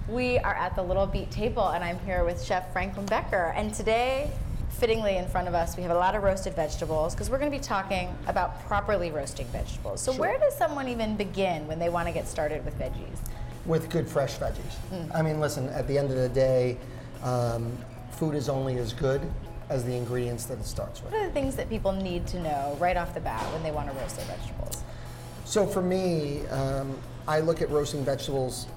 We are at the Little Beat table, and I'm here with Chef Franklin Becker. And today, fittingly in front of us, we have a lot of roasted vegetables because we're going to be talking about properly roasting vegetables. So where does someone even begin when they want to get started with veggies? With good fresh veggies. I mean, listen, at the end of the day, food is only as good as the ingredients that it starts with. What are the things that people need to know right off the bat when they want to roast their vegetables? So for me, I look at roasting vegetables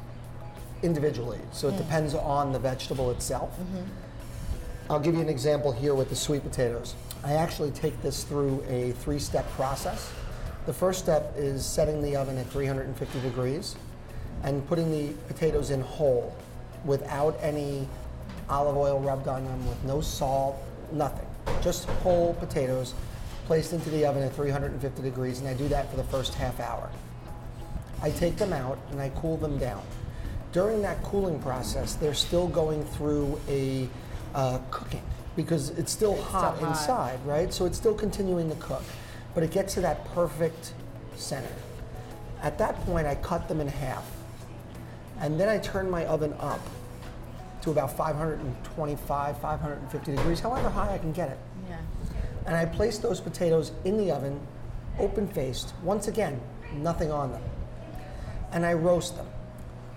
individually. So it depends on the vegetable itself. I'll give you an example here with the sweet potatoes. I actually take this through a 3-step process. The first step is setting the oven at 350 degrees and putting the potatoes in whole without any olive oil rubbed on them, with no salt, nothing. Just whole potatoes placed into the oven at 350 degrees, and I do that for the first half hour. I take them out and I cool them down. During that cooling process, they're still going through a cooking because it's still hot inside, right? So it's still continuing to cook, but it gets to that perfect center. At that point, I cut them in half, and then I turn my oven up to about 525, 550 degrees, however high I can get it. Yeah. And I place those potatoes in the oven, open-faced, once again, nothing on them. And I roast them.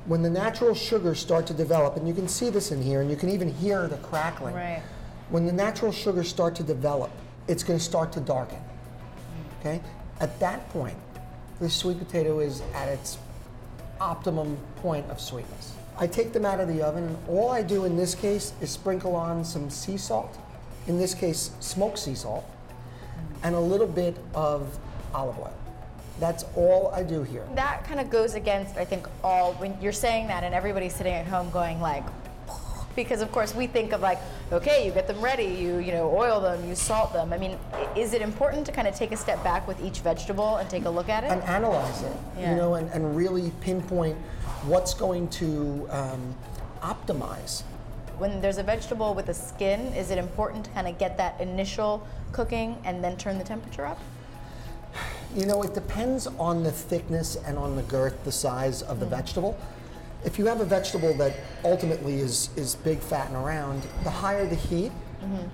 When the natural sugars start to develop, and you can see this in here, and you can even hear the crackling. Right. When the natural sugars start to develop, it's going to start to darken. Okay? At that point, the sweet potato is at its optimum point of sweetness. I take them out of the oven, and all I do in this case is sprinkle on some sea salt, in this case smoked sea salt, and a little bit of olive oil. That's all I do here. That kind of goes against, I think, when you're saying that and everybody's sitting at home going like, because of course we think of like, okay, you get them ready, you oil them, you salt them. I mean, is it important to kind of take a step back with each vegetable and take a look at it? And analyze it, and really pinpoint what's going to optimize. When there's a vegetable with a skin, is it important to kind of get that initial cooking and then turn the temperature up? It depends on the thickness and on the girth, the size of the vegetable. If you have a vegetable that ultimately is big, fat, and round, the higher the heat,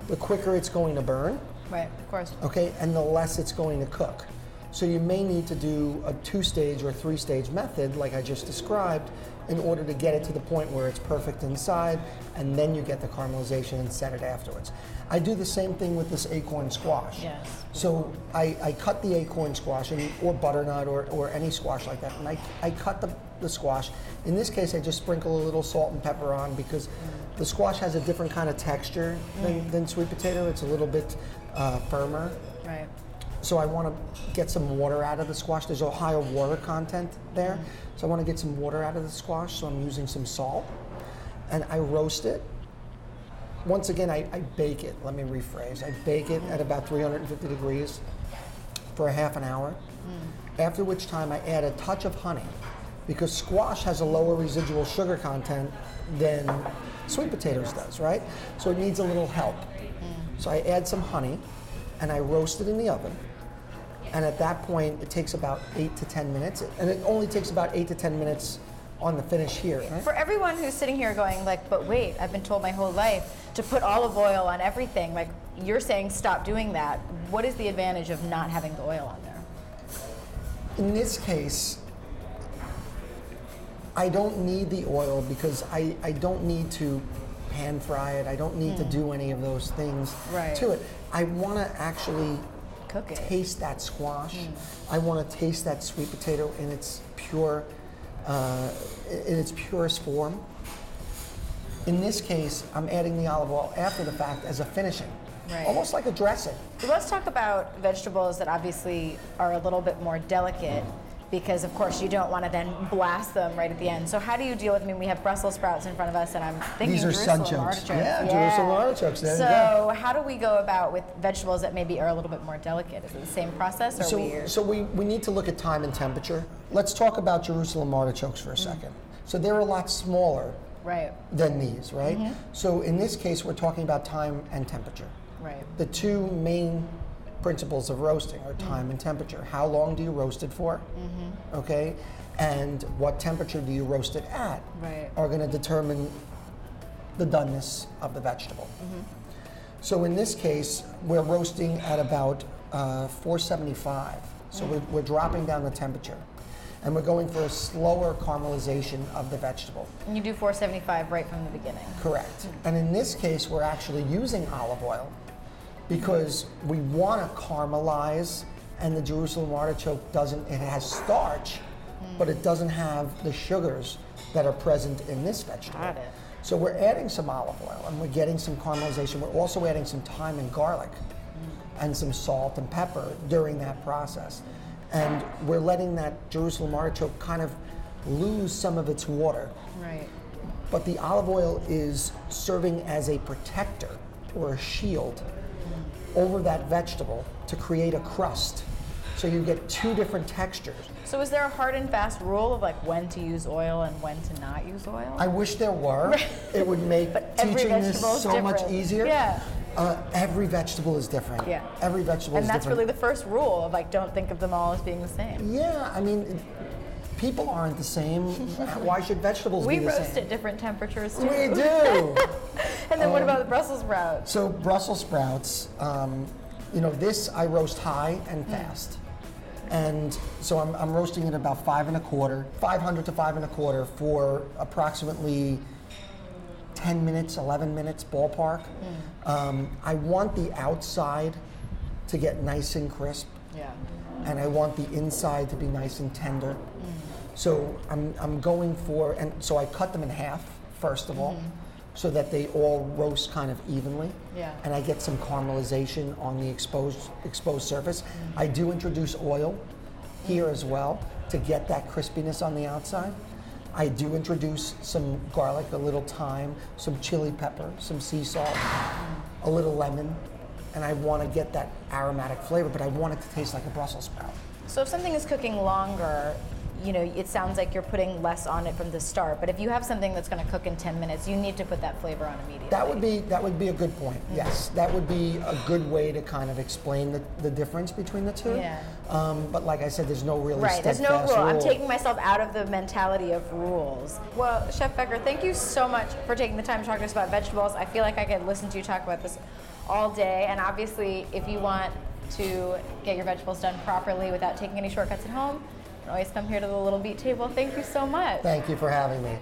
the quicker it's going to burn. Right, of course. Okay, and the less it's going to cook. So you may need to do a 2-stage or 3-stage method, like I just described, in order to get it to the point where it's perfect inside, and then you get the caramelization and set it afterwards. I do the same thing with this acorn squash. Yes. So I cut the acorn squash, or butternut, or any squash like that, and I cut the squash. In this case, I just sprinkle a little salt and pepper on because the squash has a different kind of texture than sweet potato. It's a little bit firmer. Right. So I want to get some water out of the squash. There's a higher water content there. So I want to get some water out of the squash, so I'm using some salt. And I roast it. Once again, I bake it. Let me rephrase. I bake it at about 350 degrees for a half an hour, after which time I add a touch of honey, because squash has a lower residual sugar content than sweet potatoes does, right? So it needs a little help. So I add some honey, and I roast it in the oven. And at that point, it takes about 8 to 10 minutes. And it only takes about 8 to 10 minutes on the finish here. Right? For everyone who's sitting here going like, but wait, I've been told my whole life to put olive oil on everything. Like, you're saying stop doing that. What is the advantage of not having the oil on there? In this case, I don't need the oil because I don't need to pan fry it. I don't need to do any of those things to it. I want to actually cook it. Taste that squash. I want to taste that sweet potato in its pure, in its purest form. In this case, I'm adding the olive oil after the fact as a finishing, almost like a dressing. So let's talk about vegetables that obviously are a little bit more delicate, because of course you don't want to then blast them right at the end. So how do you deal with, I mean, we have Brussels sprouts in front of us, and I'm thinking these are Jerusalem sunchokes. artichokes. Yeah, Jerusalem artichokes. There so how do we go about with vegetables that maybe are a little bit more delicate? Is it the same process, or so we need to look at time and temperature. Let's talk about Jerusalem artichokes for a second. So they're a lot smaller than these, right? So in this case, we're talking about time and temperature. Right. The two main principles of roasting are time and temperature. How long do you roast it for? Okay, and what temperature do you roast it at? Right. Are going to determine the doneness of the vegetable. So in this case, we're roasting at about 475. So we're dropping down the temperature. And we're going for a slower caramelization of the vegetable. And you do 475 right from the beginning. Correct. And in this case, we're actually using olive oil because we want to caramelize, and the Jerusalem artichoke doesn't, it has starch, but it doesn't have the sugars that are present in this vegetable. Got it. So we're adding some olive oil and we're getting some caramelization. We're also adding some thyme and garlic and some salt and pepper during that process. And we're letting that Jerusalem artichoke kind of lose some of its water. Right. But the olive oil is serving as a protector or a shield over that vegetable to create a crust. So you get two different textures. So is there a hard and fast rule of like when to use oil and when to not use oil? I wish there were. It would make every teaching this vegetable is so much different. easier. Yeah. Every vegetable is different. Yeah. Every vegetable is different. And that's really the first rule of like, don't think of them all as being the same. Yeah, I mean, people aren't the same. Why should vegetables be the We same? roast at different temperatures too. We do. And then what about the Brussels sprouts? So Brussels sprouts, you know, this I roast high and fast. And so I'm roasting it about 500 to 525 for approximately 10 minutes, 11 minutes ballpark. I want the outside to get nice and crisp. Yeah. And I want the inside to be nice and tender. So I'm going for, and so I cut them in half, first of all, so that they all roast kind of evenly. Yeah. And I get some caramelization on the exposed surface. I do introduce oil here as well to get that crispiness on the outside. I do introduce some garlic, a little thyme, some chili pepper, some sea salt, a little lemon, and I want to get that aromatic flavor, but I want it to taste like a Brussels sprout. So if something is cooking longer, you know, it sounds like you're putting less on it from the start. But if you have something that's going to cook in 10 minutes, you need to put that flavor on immediately. That would be a good point. Yes, that would be a good way to kind of explain the difference between the two. Yeah. But like I said, there's no really Right, there's no steadfast rule. I'm rule. taking myself out of the mentality of rules. Well, Chef Becker, thank you so much for taking the time to talk to us about vegetables. I feel like I could listen to you talk about this all day. And obviously, if you want to get your vegetables done properly without taking any shortcuts at home, you can always come here to the Little Beet table. Thank you so much. Thank you for having me.